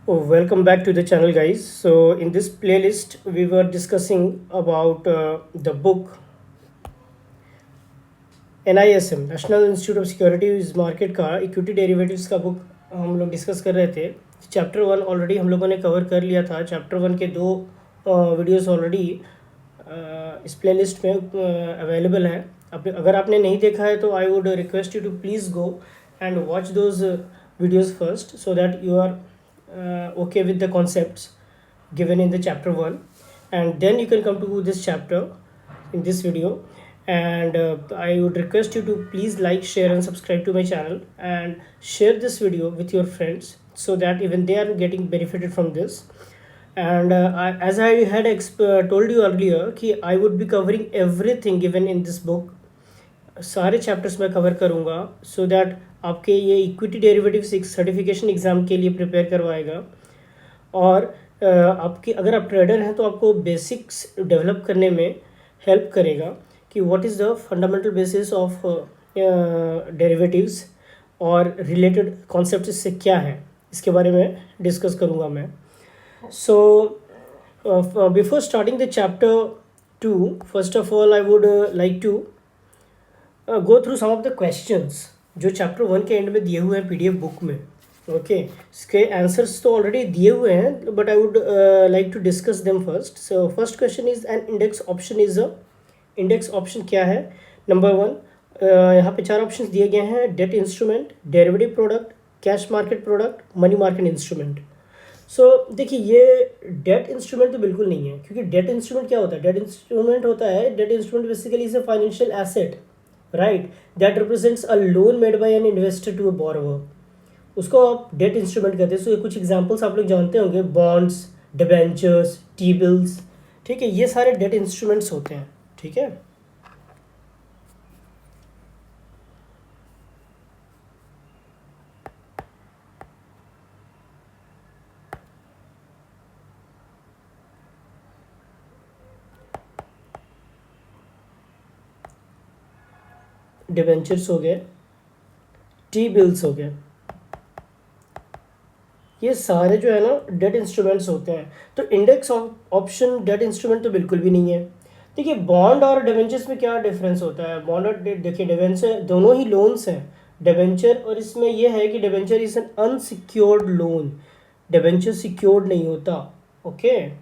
Oh, welcome back to the channel, guys. So, in this playlist, we were discussing about the book NISM, National Institute of Securities Market का equity derivatives का book हम लोग discuss कर रहे थे. Chapter one already हम लोगों ने कवर कर लिया था. चैप्टर वन के दो वीडियोस ऑलरेडी इस प्लेलिस्ट में अवेलेबल हैं. अगर आपने नहीं देखा है तो I would request you to please go and watch those videos first so that you are okay with the concepts given in the chapter 1, and then you can come to this chapter in this video. And I would request you to please like, share and subscribe to my channel and share this video with your friends so that even they are getting benefited from this. And as I had told you earlier कि I would be covering everything given in this book. सारे chapters मैं cover करूँगा so that आपके ये equity derivatives एक certification exam के लिए prepare करवाएगा. और आपकी अगर आप ट्रेडर हैं तो आपको बेसिक्स डेवलप करने में हेल्प करेगा कि what is the fundamental basis of derivatives और रिलेटेड कॉन्सेप्ट इससे क्या है, इसके बारे में डिस्कस करूँगा मैं. So before starting the chapter 2, first of all I would like to go through some of the questions जो चैप्टर 1 के एंड में दिए हुए हैं पीडीएफ बुक में. ओके, इसके आंसर्स तो ऑलरेडी दिए हुए हैं but I would like to discuss them first. So first question is an index option is a index option क्या है. नंबर 1, यहाँ पे 4 ऑप्शन दिए गए हैं: debt instrument, derivative product, cash market product, money market instrument. So देखिए, ये debt instrument तो बिल्कुल नहीं है, क्योंकि डेट इंस्ट्रूमेंट क्या होता है? Debt instrument basically is a financial asset, right, that represents a loan made by an investor to a borrower. उसको आप डेट इंस्ट्रूमेंट कहते हैं. सो कुछ एग्जांपल्स आप लोग जानते होंगे: बॉन्ड्स, डिबेंचर्स, टी बिल्स. ठीक है, ये सारे डेट इंस्ट्रूमेंट्स होते हैं. ठीक है, डिबेंचर्स हो गए, टी बिल्स हो गए, ये सारे जो है ना डेट इंस्ट्रूमेंट्स होते हैं. तो इंडेक्स ऑप्शन डेट इंस्ट्रूमेंट तो बिल्कुल भी नहीं है. देखिए, बॉन्ड और डिवेंचर्स में क्या डिफरेंस होता है? बॉन्ड और देखिए, डिवेंचर दोनों ही लोन्स हैं, डिवेंचर, और इसमें यह है कि debenture is an unsecured loan, debenture secured नहीं होता. ओके,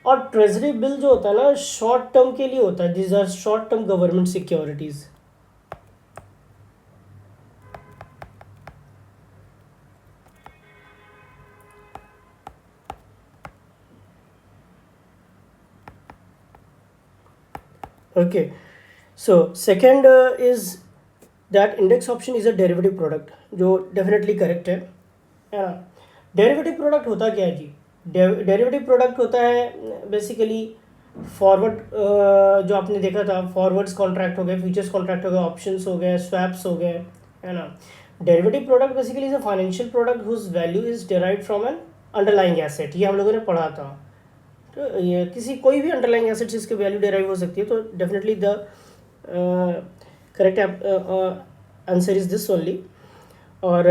और ट्रेजरी बिल जो होता है ना, शॉर्ट टर्म के लिए होता है. This are short term government securities. Okay, so second is that index option is a derivative product, जो definitely correct है ना. डेरिवेटिव प्रोडक्ट होता क्या है जी? डेरिवेटिव प्रोडक्ट होता है बेसिकली फॉरवर्ड, जो आपने देखा था, फॉरवर्ड्स कॉन्ट्रैक्ट हो गए, फ्यूचर्स कॉन्ट्रैक्ट हो गए, ऑप्शंस हो गए, स्वैप्स हो गए, है ना. Derivative product basically is a financial product whose value is derived from an underlying asset. ये हम लोगों ने पढ़ा था. तो ये किसी कोई भी अंडरलाइंग एसेट जिसकी वैल्यू डेराइव हो सकती है, तो definitely the correct answer is this only. और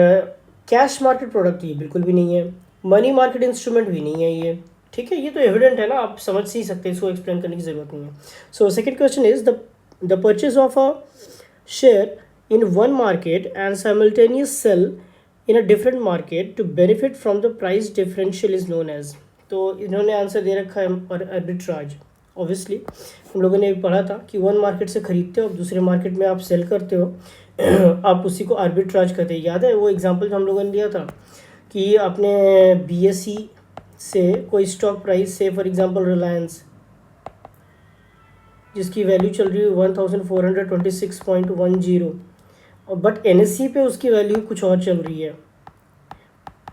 कैश मार्केट प्रोडक्ट ये बिल्कुल भी नहीं है, मनी मार्केट इंस्ट्रूमेंट भी नहीं है ये. ठीक है, ये तो एविडेंट है ना, आप समझ ही सकते हैं, इसको एक्सप्लेन करने की ज़रूरत नहीं है. So second question is the purchase of a share in one market and simultaneous sale in a different market to benefit from the price differential is known as. तो इन्होंने आंसर दे रखा है और आर्बिट्राज. ऑब्वियसली हम लोगों ने पढ़ा था कि वन मार्केट से ख़रीदते हो, दूसरे मार्केट में आप सेल करते हो, आप उसी को आर्बिट्राज कहते हैं. याद है वो एग्जांपल जो हम लोगों ने लिया था कि आपने बीएसई से कोई स्टॉक प्राइस से, फॉर एग्जांपल रिलायंस, जिसकी वैल्यू चल रही है 1426.10, और बट एनएससी पे उसकी वैल्यू कुछ और चल रही है.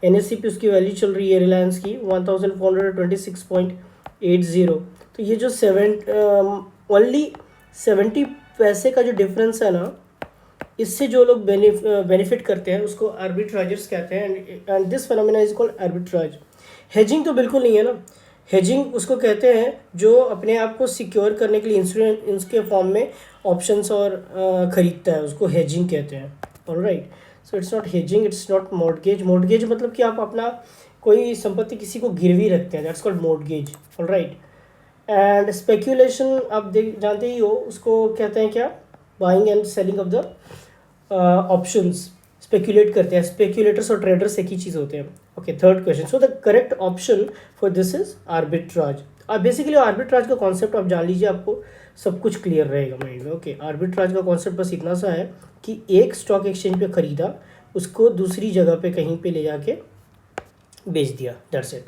एनएससी पे उसकी वैल्यू चल रही है रिलायंस की 1426.80. तो ये जो ओनली 70 पैसे का जो डिफरेंस है ना, इससे जो लोग बेनिफिट करते हैं उसको आर्बिट्राजर्स कहते हैं. And this phenomena is called arbitrage. Hedging तो बिल्कुल नहीं है ना. हेजिंग उसको कहते हैं जो अपने आप को सिक्योर करने के लिए इंस्ट्रूमेंट के फॉर्म में ऑप्शंस और खरीदता है, उसको हेजिंग कहते हैं। Alright, so it's not hedging, it's not mortgage. Mortgage मतलब कि आप अपना कोई संपत्ति किसी को गिरवी रखते हैं, that's called mortgage. Alright, and speculation आप देख जानते ही हो, उसको कहते हैं क्या, buying and selling of the options. Speculate करते हैं, स्पेक्यूलेटर्स और ट्रेडर्स एक ही चीज़ होते हैं। Okay, third question, so the correct option for this is arbitrage. अब बेसिकली आर्बिट्राज का कॉन्सेप्ट आप जान लीजिए, आपको सब कुछ क्लियर रहेगा माइंड में। ओके, आर्बिट्राज का कॉन्सेप्ट बस इतना सा है कि एक स्टॉक एक्सचेंज पे खरीदा, उसको दूसरी जगह पे कहीं पे ले जाके बेच दिया, that's it.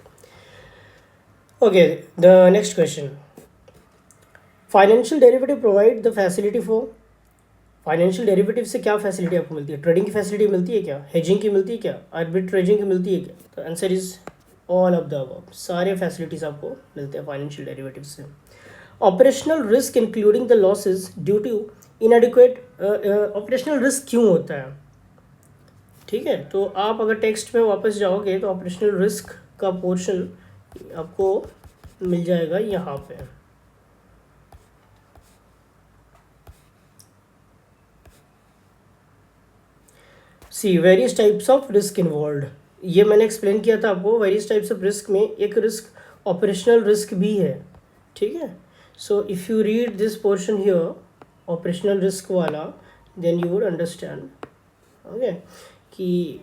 Okay, the next question, financial derivative provide the facility for. Financial derivative से क्या फैसिलिटी आपको मिलती है? ट्रेडिंग की फैसिलिटी मिलती है क्या? हेजिंग की मिलती है क्या? आर्बिट्रेजिंग की मिलती है क्या? तो answer is all of the above. सारे फैसिलिटीज आपको मिलते हैं फाइनेंशियल डेरिवेटिव से। Operational risk including the losses due to inadequate. Operational risk क्यों होता है? ठीक है, तो आप अगर टेक्स्ट में वापस जाओगे तो ऑपरेशनल रिस्क का पोर्शन आपको मिल जाएगा यहाँ पे। See various types of risk involve, ये मैंने एक्सप्लेन किया था आपको। वेरियस टाइप्स ऑफ रिस्क में एक रिस्क ऑपरेशनल रिस्क भी है, ठीक है। So if you read this portion here, operational risk वाला, then you would understand okay कि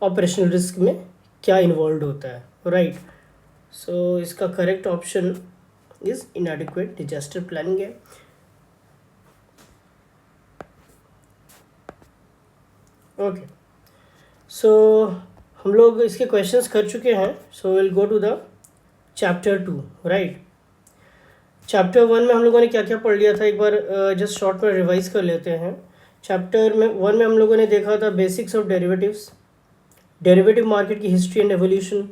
ऑपरेशनल रिस्क में क्या इन्वॉल्व होता है, राइट। सो इसका correct option is inadequate disaster planning है। ओके, सो हम लोग इसके क्वेश्चंस कर चुके हैं। So will go to the chapter 2, right. Chapter 1 में हम लोगों ने क्या क्या पढ़ लिया था, एक बार जस्ट शॉर्ट में रिवाइज कर लेते हैं। चैप्टर में 1 में हम लोगों ने देखा था basics of derivatives, derivative market की हिस्ट्री एंड एवोल्यूशन।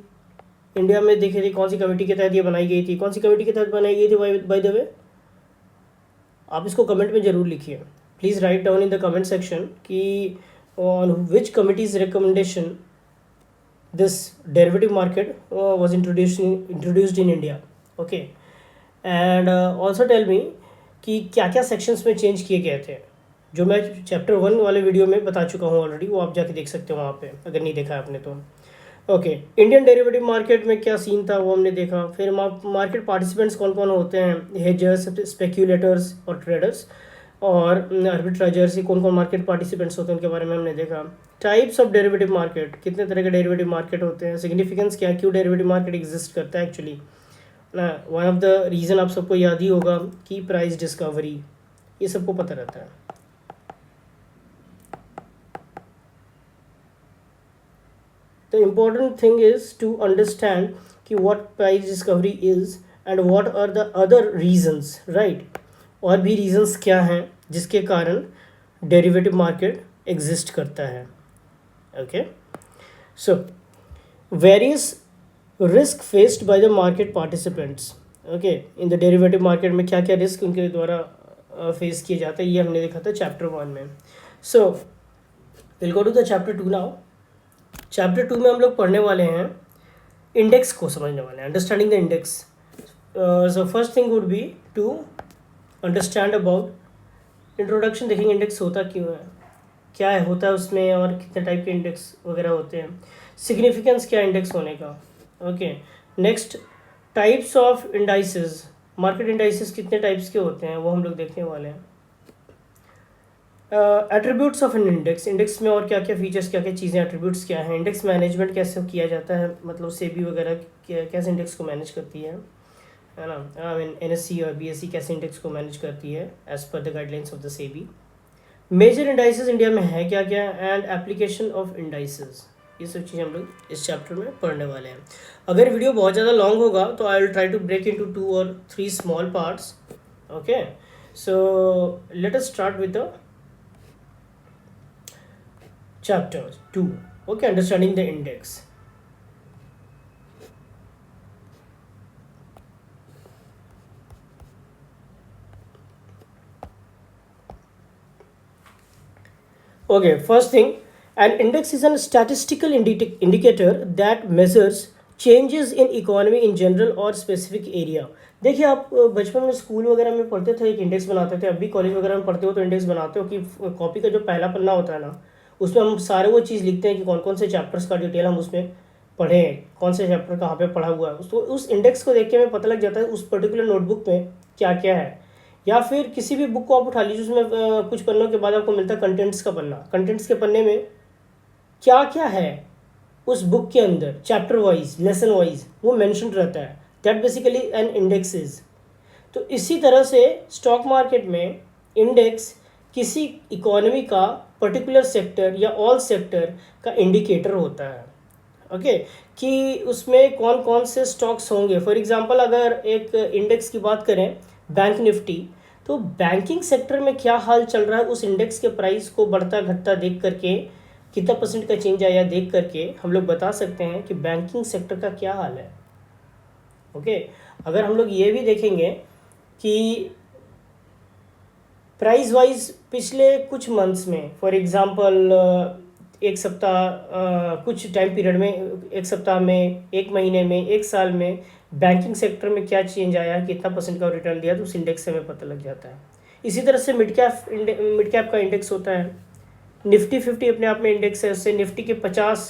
इंडिया में देखी थी कौन सी कमेटी के तहत ये बनाई गई थी, कौन सी कमेटी के तहत बनाई गई थी बाय द वे, आप इसको कमेंट में ज़रूर लिखिए। Please write down in the comment section कि on which committee's recommendation this derivative market was introduced in India. Okay, and also tell me कि क्या क्या सेक्शंस में चेंज किए गए थे, जो मैं चैप्टर 1 वाले वीडियो में बता चुका हूँ ऑलरेडी, वो आप जाके देख सकते हो वहाँ पे अगर नहीं देखा आपने तो। ओके, इंडियन डेरिवेटिव मार्केट में क्या सीन था वो हमने देखा। फिर मार्केट पार्टिसिपेंट्स कौन कौन होते हैं, हेजर्स, स्पेक्यूलेटर्स और ट्रेडर्स, और आर्बिट्राइजर्स, ये कौन कौन मार्केट पार्टिसिपेंट्स होते हैं उनके बारे में हमने देखा। टाइप्स ऑफ डेरिवेटिव मार्केट, कितने तरह के डेरिवेटिव मार्केट होते हैं, सिग्निफिकेंस क्या, क्यों डेरिवेटिव मार्केट एग्जिस्ट करता है एक्चुअली ना। वन ऑफ द रीज़न आप सबको याद ही होगा कि प्राइस डिस्कवरी, ये सबको पता रहता है। The important thing is to understand कि what price discovery is and what are the other reasons, right. और भी रीजंस क्या हैं जिसके कारण डेरिवेटिव मार्केट एग्जिस्ट करता है। Okay, so various risk faced by the market participants. Okay, in the derivative market में क्या क्या रिस्क उनके द्वारा फेस किए जाते हैं, ये हमने देखा था चैप्टर 1 में। So will go to the chapter 2 now. Chapter 2 में हम लोग पढ़ने वाले हैं इंडेक्स को समझने वाले हैं, understanding the index. So first thing would be to understand about introduction, देखेंगे इंडेक्स होता क्यों है, क्या है होता है उसमें, और कितने टाइप के इंडेक्स वगैरह होते हैं, सिग्निफिकेंस क्या इंडेक्स होने का। Okay, next types of indices, market indices कितने टाइप्स के होते हैं वो हम लोग देखने वाले हैं। Attributes of an index, index में और क्या क्या फीचर्स, क्या क्या चीज़ें, एट्रीब्यूट्स क्या है, इंडेक्स मैनेजमेंट कैसे किया जाता है, मतलब सेबी वगैरह कैसे इंडेक्स को मैनेज करती है ना। आई मीन एनएससी और बीएससी कैसे इंडेक्स को मैनेज करती है as per the guidelines of the SEBI. Major indices India में है क्या क्या, एंड एप्लीकेशन ऑफ इंडाइसेस, ये सब चीज़ें हम लोग इस चैप्टर में पढ़ने वाले हैं। अगर वीडियो बहुत ज़्यादा लॉन्ग होगा तो I will try to break into 2 और 3 small parts. Okay, so let us start with the chapter 2। Okay, understanding the index. Okay, first thing, An index is a statistical indicator that measures changes in economy in general और specific area. देखिए आप बचपन में school वगैरह में पढ़ते थे, एक इंडेक्स बनाते थे, अभी कॉलेज वगैरह में पढ़ते हो तो इंडेक्स बनाते हो कि कॉपी का जो पहला पन्ना होता है ना, उसमें हम सारे वो चीज़ लिखते हैं कि कौन कौन से चैप्टर्स का डिटेल हम उसमें पढ़े हैं, कौन से चैप्टर कहाँ पे पढ़ा हुआ है, तो उस इंडेक्स को देख के हमें पता लग जाता है उस पर्टिकुलर नोटबुक में क्या क्या है। या फिर किसी भी बुक को आप उठा लीजिए, उसमें कुछ पन्नों के बाद आपको मिलता है कंटेंट्स का पन्ना, कंटेंट्स के पन्ने में क्या क्या है उस बुक के अंदर, चैप्टर वाइज, लेसन वाइज वो मेंशन रहता है। That basically an index is. तो इसी तरह से स्टॉक मार्केट में इंडेक्स किसी इकोनॉमी का पर्टिकुलर सेक्टर या ऑल सेक्टर का इंडिकेटर होता है। ओके कि उसमें कौन कौन से स्टॉक्स होंगे। फॉर एग्जांपल अगर एक इंडेक्स की बात करें बैंक निफ्टी, तो बैंकिंग सेक्टर में क्या हाल चल रहा है उस इंडेक्स के प्राइस को बढ़ता घटता देख करके, कितना परसेंट का चेंज आया देख करके हम लोग बता सकते हैं कि बैंकिंग सेक्टर का क्या हाल है। ओके अगर हम लोग ये भी देखेंगे कि प्राइस वाइज पिछले कुछ मंथ्स में, फॉर एग्जांपल एक सप्ताह, कुछ टाइम पीरियड में, एक सप्ताह में, एक महीने में, एक साल में बैंकिंग सेक्टर में क्या चेंज आया, कितना परसेंट का रिटर्न दिया, तो उस इंडेक्स से हमें पता लग जाता है। इसी तरह से मिड कैप का इंडेक्स होता है। निफ्टी 50 अपने आप में इंडेक्स है, उससे निफ्टी के 50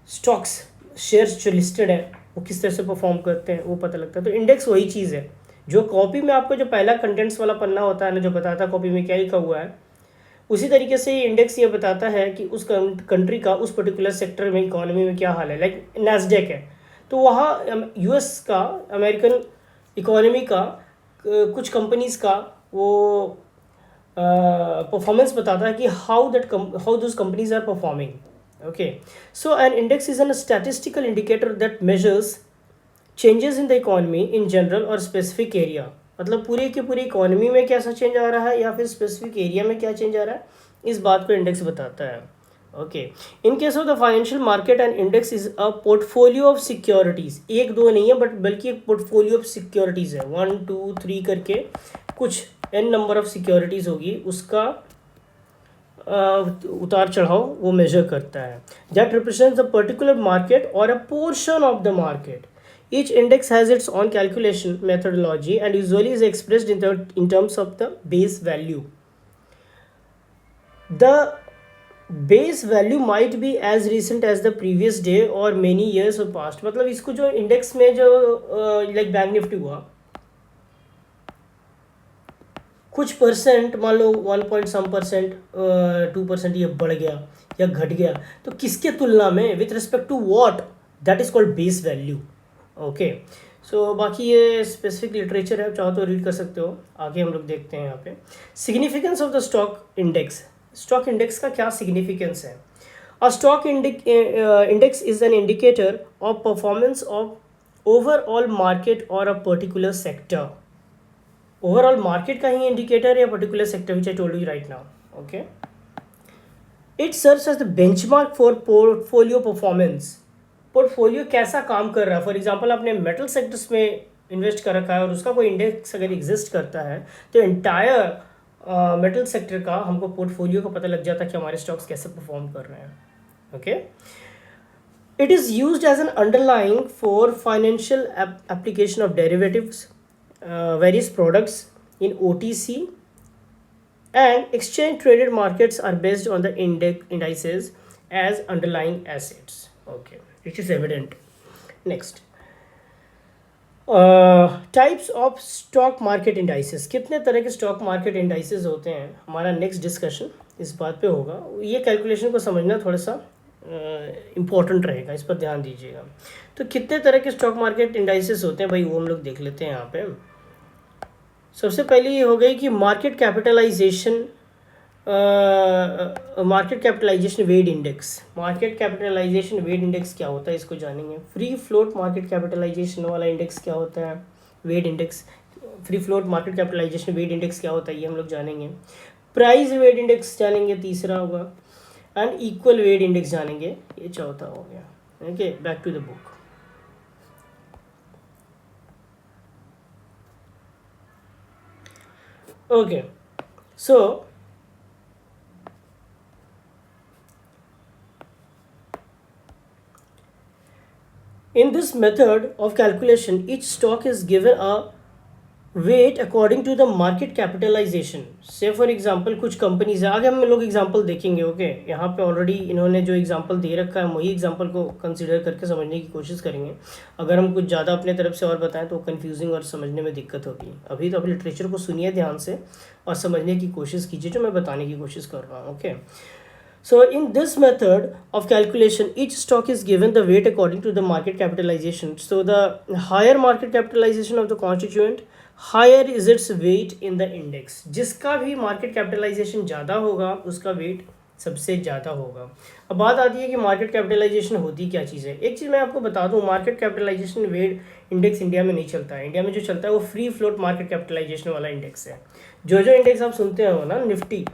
स्टॉक्स शेयर्स जो लिस्टेड है वो किस तरह से परफॉर्म करते हैं वो पता लगता है। तो इंडेक्स वही चीज़ है जो कॉपी में आपको जो पहला कंटेंट्स वाला पन्ना होता है ना, जो बताता है कॉपी में क्या लिखा हुआ है, उसी तरीके से ये इंडेक्स ये बताता है कि उस कंट्री का उस पर्टिकुलर सेक्टर में इकोनॉमी में क्या हाल है। लाइक नैस्डैक है तो वहाँ यूएस का, अमेरिकन इकोनॉमी का कुछ कंपनीज का वो परफॉर्मेंस बताता है कि how those companies are performing. Okay so an index is an statistical indicator that measures changes in the economy in general और स्पेसिफिक एरिया। मतलब पूरी की पूरी इकोनॉमी में कैसा चेंज आ रहा है या फिर स्पेसिफिक एरिया में क्या चेंज आ रहा है, इस बात को इंडेक्स बताता है। Okay in case of the financial market and index is a portfolio of securities. एक दो नहीं है बट बल्कि एक पोर्टफोलियो ऑफ सिक्योरिटीज है, 1 2 3 करके कुछ n नंबर ऑफ सिक्योरिटीज होगी, उसका उतार चढ़ाव वो मेजर करता है। That represents the particular market और a portion of the market. Each index has its own calculation methodology and usually is expressed in terms of the base value. The base value might be as recent as the previous day or many years of past. मतलब इसको जो index में जो like bank Nifty हुआ, कुछ percent मान लो 1 point सम percent 2% ये बढ़ गया या घट गया, तो किसके तुलना में, with respect to what, that is called base value. Okay so बाकी ये स्पेसिफिक लिटरेचर है, चाहो तो रीड कर सकते हो। आगे हम लोग देखते हैं यहाँ पे significance of the stock index. Stock index का क्या सिग्निफिकेंस है। A stock index is an indicator of performance of overall market और a particular sector. Overall market का ही इंडिकेटर या particular sector which I told you right now. Okay it serves as the benchmark for portfolio performance. Portfolio कैसा काम कर रहा है। For example आपने मेटल सेक्टर्स में इन्वेस्ट कर रखा है और उसका कोई इंडेक्स अगर एग्जिस्ट करता है तो एंटायर मेटल सेक्टर का हमको पोर्टफोलियो का पता लग जाता है कि हमारे स्टॉक्स कैसे परफॉर्म कर रहे हैं। Okay it is used as an underlying for financial application of derivatives, various products in OTC and exchange traded markets are based on the indices as underlying assets. Okay, it is evident. Next, types of stock market indices. कितने तरह के stock market indices होते हैं, हमारा next discussion इस बात पे होगा। ये कैलकुलेशन को समझना थोड़ा सा इम्पोर्टेंट रहेगा, इस पर ध्यान दीजिएगा। तो कितने तरह के स्टॉक मार्केट इंडाइसेस होते हैं भाई, वो हम लोग देख लेते हैं यहाँ पे। सबसे पहले ये हो गई कि market capitalisation weight index. Market capitalisation weight index क्या होता है इसको जानेंगे। फ्री फ्लोट मार्केट कैपिटलाइजेशन वाला इंडेक्स क्या होता है, weight index. Free float market capitalisation weight index क्या होता है ये हम लोग जानेंगे। प्राइस वेट इंडेक्स जानेंगे, तीसरा होगा। एंड इक्वल वेट इंडेक्स जानेंगे, ये चौथा हो गया। Okay back to the book. Okay so this method of calculation, each stock is given a weight according to the market capitalization. Say for example कुछ companies है, आगे हम लोग एग्जांपल देखेंगे. ओके, यहाँ पे ऑलरेडी इन्होंने जो एग्जांपल दे रखा है वही एग्जांपल को कंसीडर करके समझने की कोशिश करेंगे. अगर हम कुछ ज़्यादा अपने तरफ से और बताएं तो कंफ्यूजिंग और समझने में दिक्कत होगी. अभी तो आप लिटरेचर को सुनिए ध्यान से और समझने की कोशिश कीजिए जो मैं बताने की कोशिश कर रहा हूँ. Okay, so in this method of calculation, each stock is given the weight according to the market capitalization. So the higher market capitalization of the constituent, higher is its weight in the index. जिसका भी market capitalization ज़्यादा होगा उसका weight सबसे ज़्यादा होगा. अब बात आती है कि मार्केट कैपिटलाइजेशन होती क्या चीज़ है. एक चीज़ मैं आपको बता दूं, market capitalisation weight index India में नहीं चलता है. इंडिया में जो चलता है वो फ्री फ्लोट मार्केट कैपिटलाइजेशन वाला इंडेक्स है. जो इंडेक्स आप सुनते हो ना, Nifty,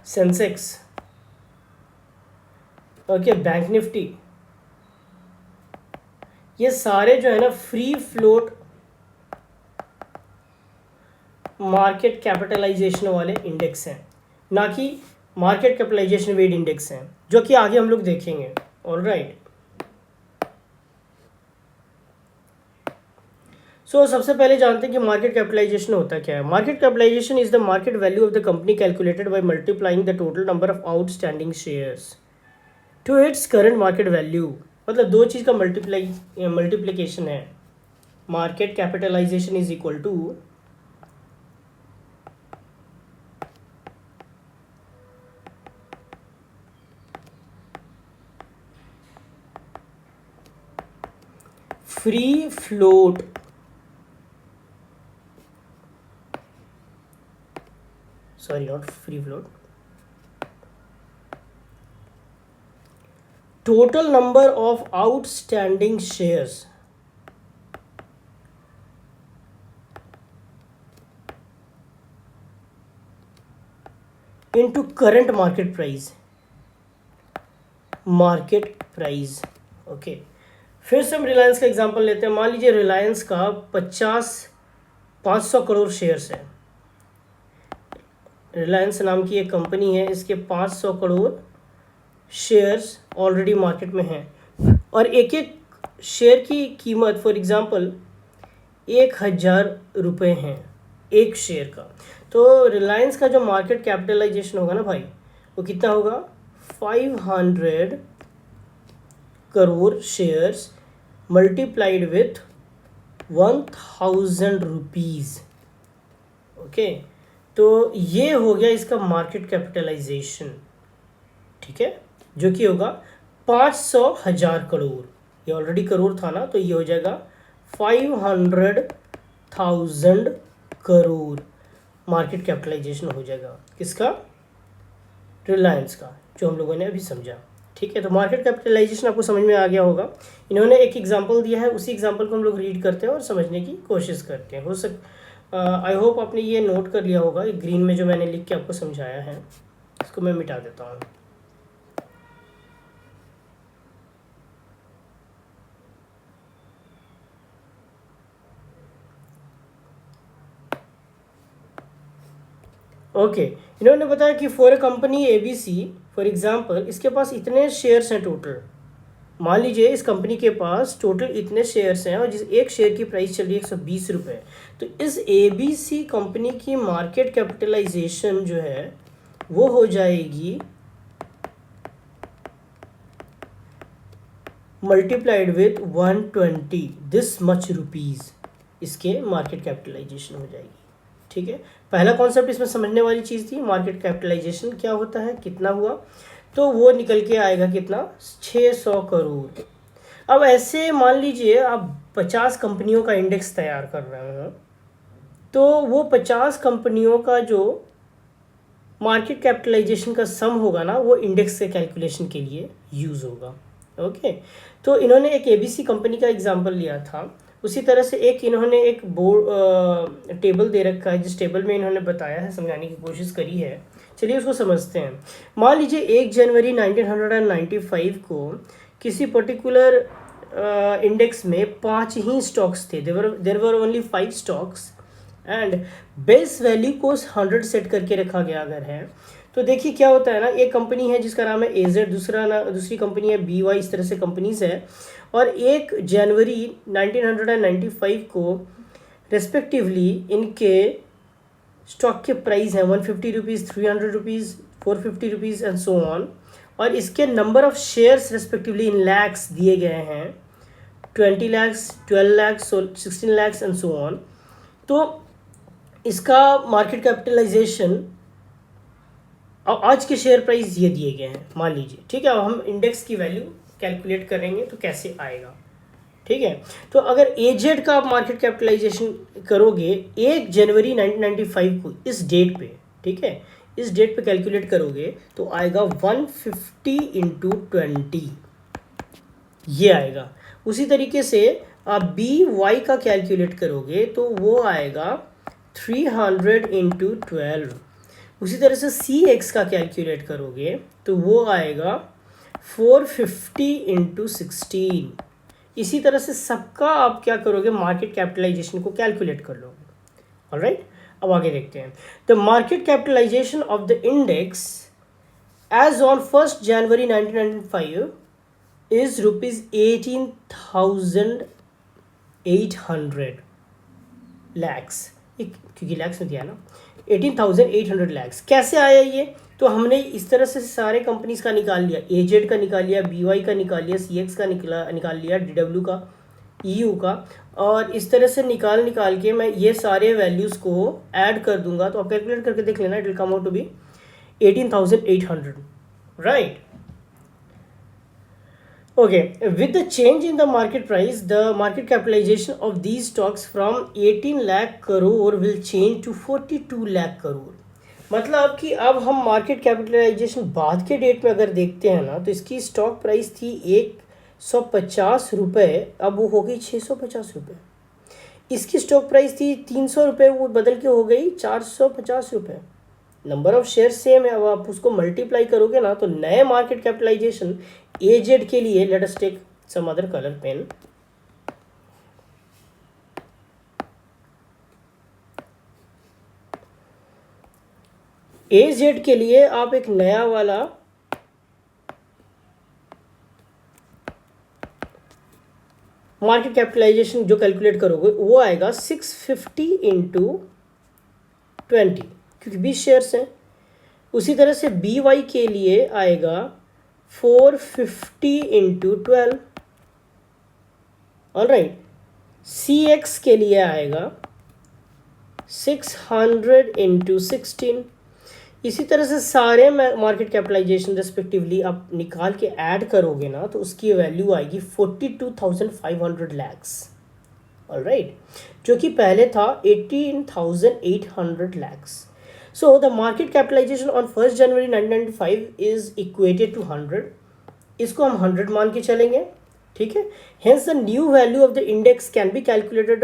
Sensex, okay, bank Nifty, ये सारे जो है ना फ्री फ्लोट मार्केट कैपिटलाइजेशन वाले इंडेक्स हैं, ना कि मार्केट कैपिटलाइजेशन वेट इंडेक्स हैं, जो कि आगे हम लोग देखेंगे. ऑलराइट, सो सबसे पहले जानते हैं कि मार्केट कैपिटलाइजेशन होता क्या है. Market capitalisation is the market value of the company calculated by multiplying the total number of outstanding shares to its current market value. मतलब दो चीज़ का मल्टीप्लिकेशन है. Market capitalisation is equal to free float not free float, total number of outstanding shares into current market price. Okay, फिर से हम रिलायंस का example लेते हैं. मान लीजिए रिलायंस का 500 करोड़ शेयर्स है. रिलायंस नाम की एक कंपनी है, इसके 500 करोड़ शेयर्स ऑलरेडी मार्केट में हैं और एक एक शेयर की कीमत फॉर एग्जांपल 1000 रुपये हैं एक शेयर का. तो रिलायंस का जो मार्केट कैपिटलाइजेशन होगा ना भाई, वो कितना होगा? 500 crore shares multiplied with 1000 rupees. Okay, तो ये हो गया इसका मार्केट कैपिटलाइजेशन. ठीक है, जो कि होगा 500,000 करोड़. ये ऑलरेडी करोड़ था ना, तो ये हो जाएगा 500,000 करोड़ मार्केट कैपिटलाइजेशन हो जाएगा. किसका? रिलायंस का, जो हम लोगों ने अभी समझा. ठीक है, तो मार्केट कैपिटलाइजेशन आपको समझ में आ गया होगा. इन्होंने एक एग्जांपल दिया है, उसी एग्जांपल को हम लोग रीड करते हैं और समझने की कोशिश करते हैं. आई होप आपने ये नोट कर लिया होगा. ग्रीन में जो मैंने लिख के आपको समझाया है इसको मैं मिटा देता हूँ. ओके, इन्होंने बताया कि for a company ABC for example, इसके पास इतने शेयर्स हैं टोटल. मान लीजिए इस कंपनी के पास टोटल इतने शेयर्स हैं और जिस एक शेयर की प्राइस चल रही है 120 रुपये. तो इस ABC कंपनी की मार्केट कैपिटलाइजेशन जो है वो हो जाएगी multiplied with 120 this much rupees. इसके मार्केट कैपिटलाइजेशन हो जाएगी. ठीक है, पहला कॉन्सेप्ट इसमें समझने वाली चीज़ थी, मार्केट कैपिटलाइजेशन क्या होता है, कितना हुआ, तो वो निकल के आएगा कितना? 600 करोड़. अब ऐसे मान लीजिए आप 50 कंपनियों का इंडेक्स तैयार कर रहे हैं, तो वो 50 कंपनियों का जो मार्केट कैपिटलाइजेशन का सम होगा ना, वो इंडेक्स के कैलकुलेशन के लिए यूज़ होगा. ओके, तो इन्होंने एक ABC कंपनी का एग्जांपल लिया था. उसी तरह से इन्होंने एक टेबल दे रखा है, जिस टेबल में इन्होंने बताया है, समझाने की कोशिश करी है. चलिए उसको समझते हैं. मान लीजिए 1 जनवरी 1995 को किसी पर्टिकुलर इंडेक्स में 5 ही स्टॉक्स थे. There were only 5 stocks and base value को 100 सेट करके रखा गया अगर है. तो देखिए क्या होता है ना, एक कंपनी है जिसका नाम है AZ, दूसरी कंपनी है BY, इस तरह से कंपनीज है. और 1 जनवरी 1995 को रेस्पेक्टिवली इनके स्टॉक के प्राइस हैं 150 rupees, 300 rupees, 450 rupees and so on. और इसके नंबर ऑफ शेयर्स रेस्पेक्टिवली इन लैक्स दिए गए हैं 20 lakhs, 12 lakhs, 16 lakhs and so on. तो इसका मार्केट कैपिटलाइजेशन आज के शेयर प्राइस ये दिए गए हैं मान लीजिए, ठीक है। अब हम इंडेक्स की वैल्यू कैलकुलेट करेंगे तो कैसे आएगा, ठीक है। तो अगर एजेड का आप मार्केट कैपिटलाइजेशन करोगे 1 जनवरी 1995 को इस डेट पे, ठीक है, इस डेट पे कैलकुलेट करोगे तो आएगा 150 इंटू 20, ये आएगा। उसी तरीके से आप बी वाई का कैलकुलेट करोगे तो वो आएगा 300 इंटू 12। उसी तरह से सी एक्स का कैलकुलेट करोगे तो वो आएगा 450 इंटू 16। इसी तरह से सबका आप क्या करोगे, मार्केट कैपिटलाइजेशन को कैलकुलेट कर लोगे। ऑलराइट, अब आगे देखते हैं। The market capitalisation of the index as on 1 January 1995 is rupees 18,800 lakhs, क्योंकि लैक्स में दिया ना, 18,800 लैक्स। कैसे आया ये? तो हमने इस तरह से सारे कंपनीज का निकाल लिया, एजेड का निकाल लिया, बीवाई का निकाल लिया, सीएक्स का निकाल लिया, डीडब्ल्यू का, ईयू का, और इस तरह से निकाल के मैं ये सारे वैल्यूज़ को ऐड कर दूंगा। तो आप कैलकुलेट करके देख लेना, it will come out to be 18,800, right. Okay, with the change in the market price, the market capitalization of these stocks from 18 lakh crore will change to 42 lakh crore। मतलब कि अब हम मार्केट कैपिटलाइजेशन बाद के date में अगर देखते हैं ना, तो इसकी स्टॉक प्राइस थी 150 रुपये, अब वो हो गई 650 रुपये। इसकी स्टॉक प्राइस थी 300 रुपये, वो बदल के हो गई 450 रुपये। नंबर ऑफ शेयर सेम है, अब आप उसको मल्टीप्लाई करोगे ना तो नए मार्केट कैपिटलाइजेशन एजेड के लिए, let us take some other colour pen, AZ के लिए आप एक नया वाला मार्केट कैपिटलाइजेशन जो कैलकुलेट करोगे वो आएगा 650 इंटू 20, क्योंकि 20 शेयर्स हैं। उसी तरह से बी वाई के लिए आएगा 450 इंटू 12, ऑलराइट। सी एक्स के लिए आएगा 600 इंटू 16। इसी तरह से सारे मार्केट कैपिटलाइजेशन रेस्पेक्टिवली आप निकाल के ऐड करोगे ना तो उसकी वैल्यू आएगी 42,500 लैक्स, ऑलराइट, जो कि पहले था 18,800 lakhs. So the market capitalization on 1st January 1995 is equated to 100। इसको हम 100 मान के चलेंगे, ठीक है। Hence the new value of the index can be calculated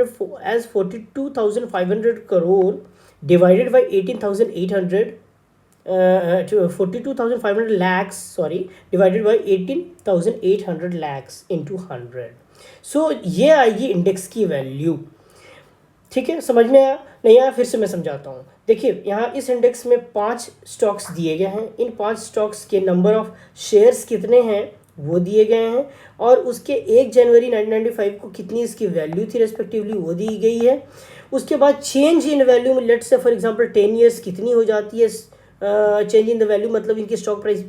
as 42,500 crore divided by 18,800 to 42,500 lakhs, sorry, divided by 18,800 lakhs into 100। So ये आएगी index की वैल्यू, ठीक है। समझ में आया नहीं आया? फिर से मैं समझाता हूँ। देखिए यहाँ इस इंडेक्स में 5 स्टॉक्स दिए गए हैं, इन 5 स्टॉक्स के नंबर ऑफ शेयर्स कितने हैं वो दिए गए हैं, और उसके 1 जनवरी 1995 को कितनी इसकी वैल्यू थी रेस्पेक्टिवली वो दी गई है। उसके बाद चेंज इन वैल्यू में let's say for example 10 years कितनी हो जाती है चेंज इन द वैल्यू, मतलब इनकी स्टॉक प्राइस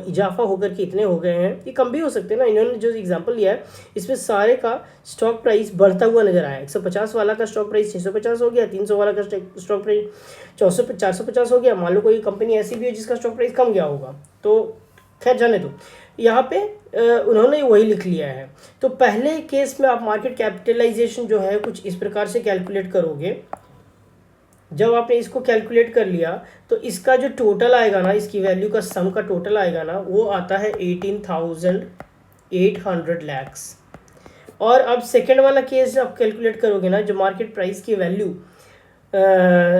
इजाफा होकर के इतने हो गए हैं। ये कम भी हो सकते हैं ना, इन्होंने जो एग्जांपल लिया है इसमें सारे का स्टॉक प्राइस बढ़ता हुआ नजर आया। 150 वाला का स्टॉक प्राइस 650 हो गया, 300 वाला का स्टॉक प्राइस 450 हो गया। मान लो कोई कंपनी ऐसी भी है जिसका स्टॉक प्राइस कम गया होगा, तो खैर जाने दो। यहाँ पे उन्होंने वही लिख लिया है। तो पहले केस में आप मार्केट कैपिटलाइजेशन जो है कुछ इस प्रकार से कैलकुलेट करोगे। जब आपने इसको कैलकुलेट कर लिया तो इसका जो टोटल आएगा ना, इसकी वैल्यू का सम का टोटल आएगा ना, वो आता है 18,800 लैक्स। और अब सेकेंड वाला केस आप कैलकुलेट करोगे ना, जो मार्केट प्राइस की वैल्यू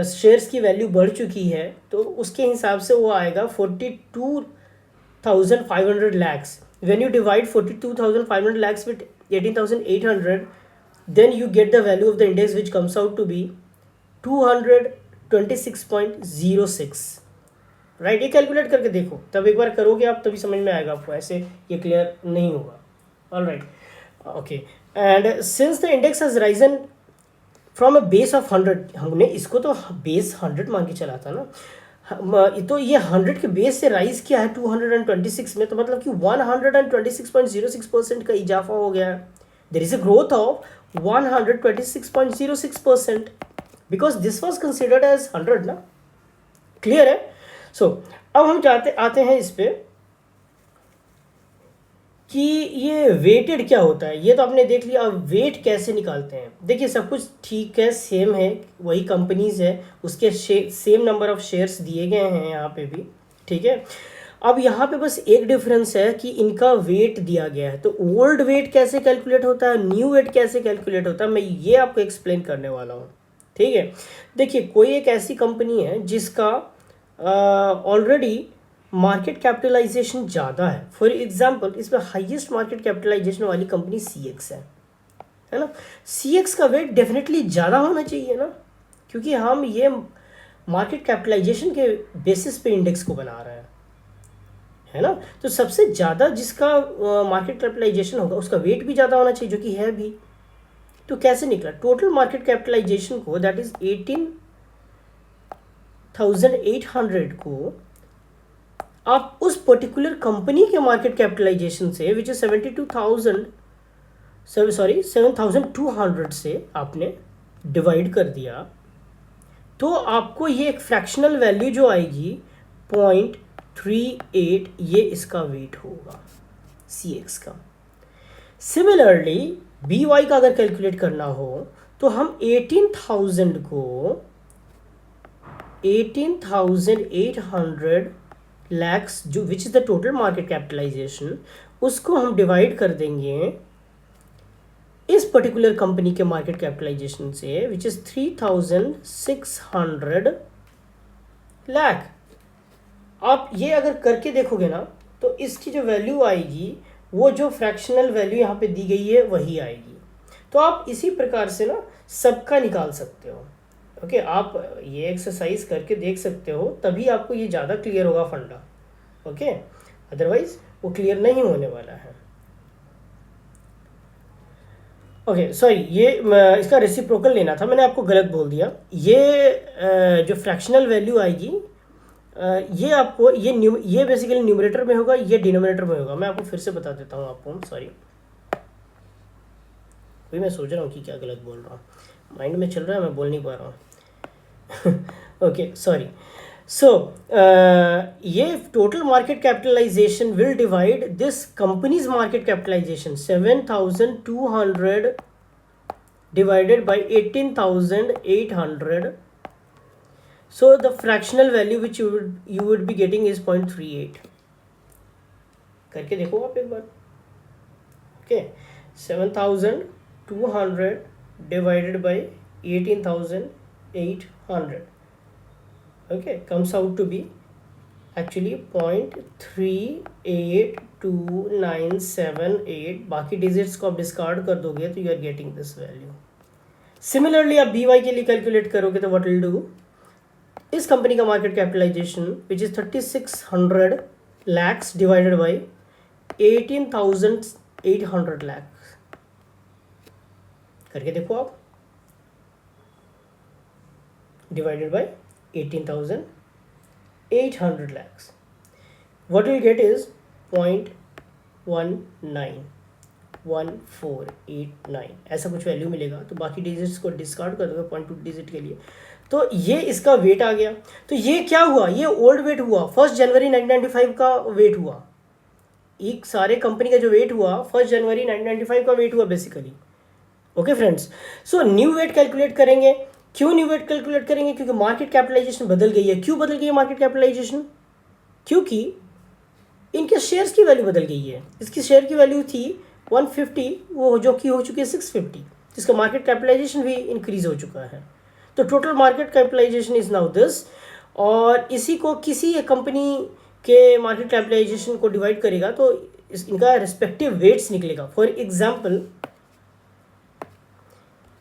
शेयर्स की वैल्यू बढ़ चुकी है, तो उसके हिसाब से वो आएगा 42,500 lakhs. When you divide 42,500 lakhs with 18,800 then you get the value of the index which comes out to be 226.06, right. ये कैलकुलेट करके देखो, तब एक बार करोगे आप तभी समझ में आएगा आपको, ऐसे ये क्लियर नहीं होगा। Alright, okay, and since the index has risen from a base of 100, हमने इसको तो बेस 100 मान के चला था ना, तो ये 100 के बेस से राइज किया है 226 में, तो मतलब कि 126.06% का इजाफा हो गया है. There is a growth of 126.06% because this was considered as 100 ना. क्लियर है. सो अब हम आते हैं इस पे कि ये वेटेड क्या होता है. ये तो आपने देख लिया. अब वेट कैसे निकालते हैं. देखिए सब कुछ ठीक है, सेम है, वही कंपनीज है, उसके सेम नंबर ऑफ शेयर्स दिए गए हैं यहाँ पे भी. ठीक है. अब यहाँ पे बस एक डिफरेंस है कि इनका वेट दिया गया है. तो ओल्ड वेट कैसे कैलकुलेट होता है, न्यू वेट कैसे कैलकुलेट होता है, मैं ये आपको एक्सप्लेन करने वाला हूँ. ठीक है. देखिए कोई एक ऐसी कंपनी है जिसका ऑलरेडी मार्केट कैपिटलाइजेशन ज़्यादा है. फॉर एग्जांपल इसमें हाईएस्ट मार्केट कैपिटलाइजेशन वाली कंपनी CX है ना. CX का वेट डेफिनेटली ज़्यादा होना चाहिए ना, क्योंकि हम ये मार्केट कैपिटलाइजेशन के बेसिस पे इंडेक्स को बना रहे हैं, है ना. तो सबसे ज़्यादा जिसका मार्केट कैपिटलाइजेशन होगा उसका वेट भी ज़्यादा होना चाहिए, जो कि है भी. तो कैसे निकला टोटल मार्केट कैपिटलाइजेशन को, दैट इज 18,800 को आप उस पर्टिकुलर कंपनी के मार्केट कैपिटलाइजेशन से विच इज 7,200 से आपने डिवाइड कर दिया, तो आपको ये एक फ्रैक्शनल वैल्यू जो आएगी 0.38, ये इसका वेट होगा CX का. सिमिलरली BY का अगर कैलकुलेट करना हो तो हम 18,800 लैक्स जो which is the total market capitalisation, उसको हम डिवाइड कर देंगे इस पर्टिकुलर कंपनी के मार्केट कैपिटलाइजेशन से विच इज़ 3,600 लाख. आप ये अगर करके देखोगे ना तो इसकी जो वैल्यू आएगी वो जो फ्रैक्शनल वैल्यू यहाँ पे दी गई है वही आएगी. तो आप इसी प्रकार से ना सबका निकाल सकते हो. ओके, आप ये एक्सरसाइज करके देख सकते हो, तभी आपको ये ज़्यादा क्लियर होगा फंडा. ओके, अदरवाइज वो क्लियर नहीं होने वाला है. ओके सॉरी, ये इसका रेसिप्रोकल लेना था, मैंने आपको गलत बोल दिया. ये जो फ्रैक्शनल वैल्यू आएगी ये आपको ये बेसिकली न्यूमरेटर में होगा, ये डिनोमिनेटर में होगा. मैं आपको फिर से बता देता हूँ आपको. सॉरी, अभी मैं सोच रहा हूँ कि क्या गलत बोल रहा हूँ, माइंड में चल रहा है, मैं बोल नहीं पा रहा हूँ. Okay sorry. सो ये total market capitalisation will divide this companies market capitalisation 7,200 divided by 18,800. So the fractional value which you would be getting is 0.38. करके देखो आप एक बार. Okay, 7,200 divided by 18,800. Okay, comes out to be actually 0.382978. बाकी digits को आप discard कर दोगे तो you are getting this value. Similarly आप BY के लिए कैलकुलेट करोगे तो व्हाट विल डू, इस कंपनी का market capitalisation which is 3,600 lakhs divided by 18,800 lakhs. करके देखो आप, divided by 18,800 lakhs. What you'll get is 0.191489 ऐसा कुछ वैल्यू मिलेगा. तो बाकी डिजिट्स को डिस्कार्ड कर दोगे 0.2 डिजिट के लिए. तो ये इसका वेट आ गया. तो ये क्या हुआ, ये ओल्ड वेट हुआ, 1 जनवरी 1995 का वेट हुआ. एक सारे कंपनी का जो वेट हुआ 1 जनवरी 1995 का वेट हुआ basically. Okay friends, so new weight calculate करेंगे. क्यों न्यू वेट कैलकुलेट करेंगे, क्योंकि मार्केट कैपिटलाइजेशन बदल गई है. क्यों बदल गई है मार्केट कैपिटलाइजेशन, क्योंकि इनके शेयर्स की वैल्यू बदल गई है. इसकी शेयर की वैल्यू थी 150, वो जो कि हो चुकी है 650, जिसका मार्केट कैपिटलाइजेशन भी इंक्रीज हो चुका है. तो total market capitalisation is now this. और इसी को किसी एक कंपनी के मार्केट कैपिटलाइजेशन को डिवाइड करेगा तो इनका रिस्पेक्टिव वेट्स निकलेगा. फॉर एग्जाम्पल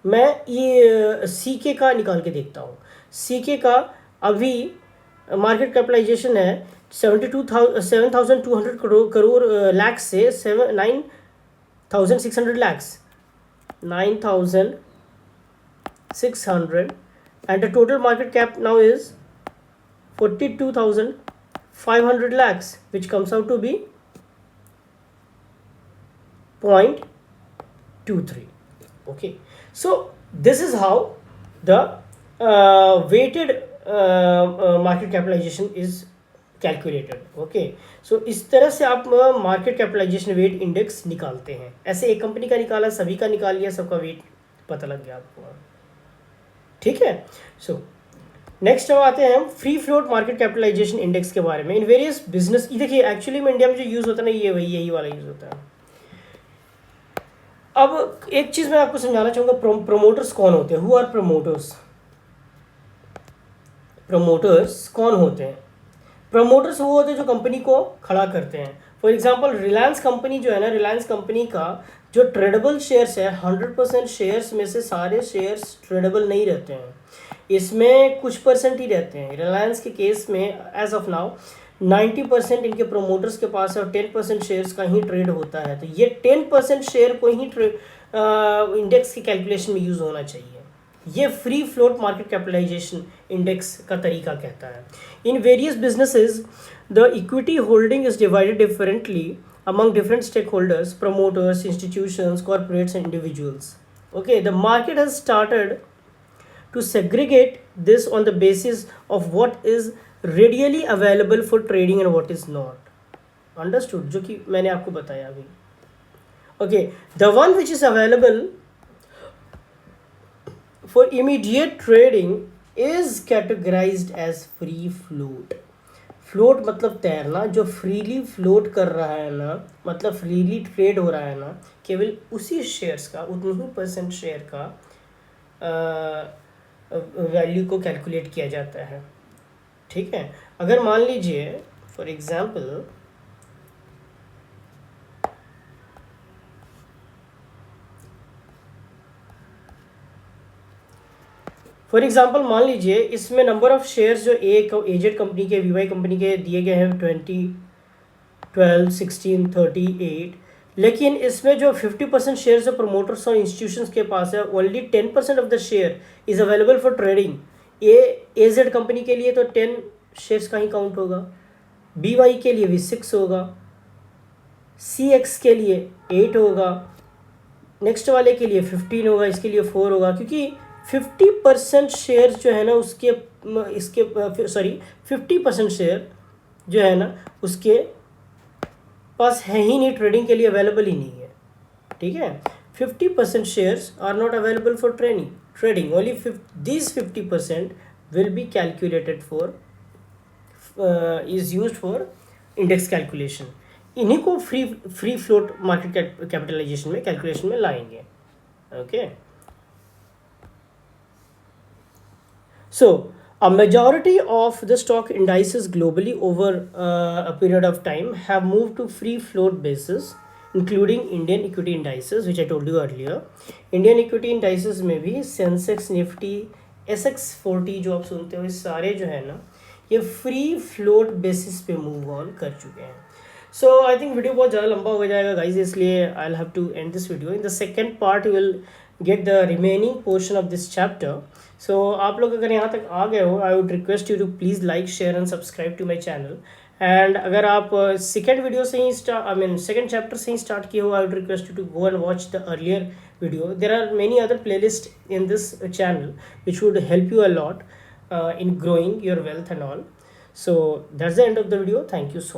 मैं ये CK का निकाल के देखता हूँ. CK का अभी मार्केट कैपिटलाइजेशन है 7,200 करोड़ लैक्स से 9,000 9,600 lakhs, 9,600, and the total market cap now is 42,500 lakhs, which comes out to be 0.23. Okay, so this is how the weighted market capitalization is calculated. Okay, so इस तरह से आप मार्केट कैपिटलाइजेशन वेट इंडेक्स निकालते हैं. ऐसे एक company का निकाला, सभी का निकाल लिया, सबका वेट पता लग गया आपको. ठीक है. सो नेक्स्ट अब आते हैं हम free float market capitalisation index के बारे में. इन वेरियस बिजनेस, ये देखिए एक्चुअली में इंडिया में जो यूज़ होता है ना, ये वही यही वाला यूज़ होता है. अब एक चीज़ मैं आपको समझाना चाहूँगा, प्रोमोटर्स कौन होते हैं. Who are promoters. प्रमोटर्स कौन होते हैं. प्रमोटर्स वो होते हैं जो कंपनी को खड़ा करते हैं. फॉर एग्जांपल रिलायंस कंपनी जो है ना, रिलायंस कंपनी का जो ट्रेडेबल शेयर्स है, 100% शेयर्स में से सारे शेयर्स ट्रेडेबल नहीं रहते हैं, इसमें कुछ परसेंट ही रहते हैं. रिलायंस के केस में एज ऑफ नाउ 90% इनके प्रोमोटर्स के पास है और 10% शेयर्स का ही ट्रेड होता है. तो ये 10% शेयर को ही इंडेक्स की कैलकुलेशन में यूज़ होना चाहिए. ये free float market capitalisation index का तरीका कहता है. In various businesses the equity holding is divided differently among different stakeholders, promoters, institutions, corporates and individuals. Okay, the market has started to segregate this on the basis of what is readily available for trading and what is not. Understood? जो कि मैंने आपको बताया अभी. Okay, the one which is available for immediate trading is categorized as free float. Float मतलब तैरना. जो freely float कर रहा है ना, मतलब फ्रीली ट्रेड हो रहा है ना, केवल उसी शेयर्स का, उतनी ही परसेंट शेयर का वैल्यू को कैलकुलेट किया जाता है. ठीक है. अगर मान लीजिए फॉर एग्जांपल मान लीजिए इसमें नंबर ऑफ शेयर्स जो एजेड कंपनी के, वीवाई कंपनी के दिए गए हैं 20, 12, 16, 38, लेकिन इसमें जो 50% शेयर्स जो प्रमोटर्स और इंस्टीट्यूशंस के पास है, only 10% of the share is available for trading. AZ company के लिए तो 10 शेयर्स का ही काउंट होगा, बीवाई के लिए भी 6 होगा, CX के लिए 8 होगा, नेक्स्ट वाले के लिए 15 होगा, इसके लिए 4 होगा, क्योंकि 50% शेयर जो है ना उसके 50% शेयर जो है ना उसके पास है ही नहीं, ट्रेडिंग के लिए अवेलेबल ही नहीं है. ठीक है. 50% shares are not available for trading. Only this 50% will be calculated for is used for index calculation. इन्हीं को फ्री फ्लोट मार्केट कैपिटलाइजेशन में कैलकुलेशन में लाएंगे. Okay. So, a majority of the stock indices globally over a period of time have moved to free float basis, including Indian equity indices, which I told you earlier. Indian equity indices में भी Sensex, Nifty, SX40 जो आप सुनते हो, ये सारे जो है ना ये फ्री फ्लोट बेसिस पे मूव ऑन कर चुके हैं. सो आई थिंक वीडियो बहुत ज़्यादा लंबा हो जाएगा गाइज, इसलिए I will have to end this video. In the second part you will get the remaining portion of this chapter. So आप लोग अगर यहाँ तक आ गए हो, I would request you to please like, share and subscribe to my channel. And अगर आप सेकेंड वीडियो से ही सेकेंड चैप्टर से ही स्टार्ट किए हो, I would request you to go and watch the earlier video. There are many other playlists in this channel which would help you a lot in growing your wealth and all. So that's the end of the video. Thank you so much.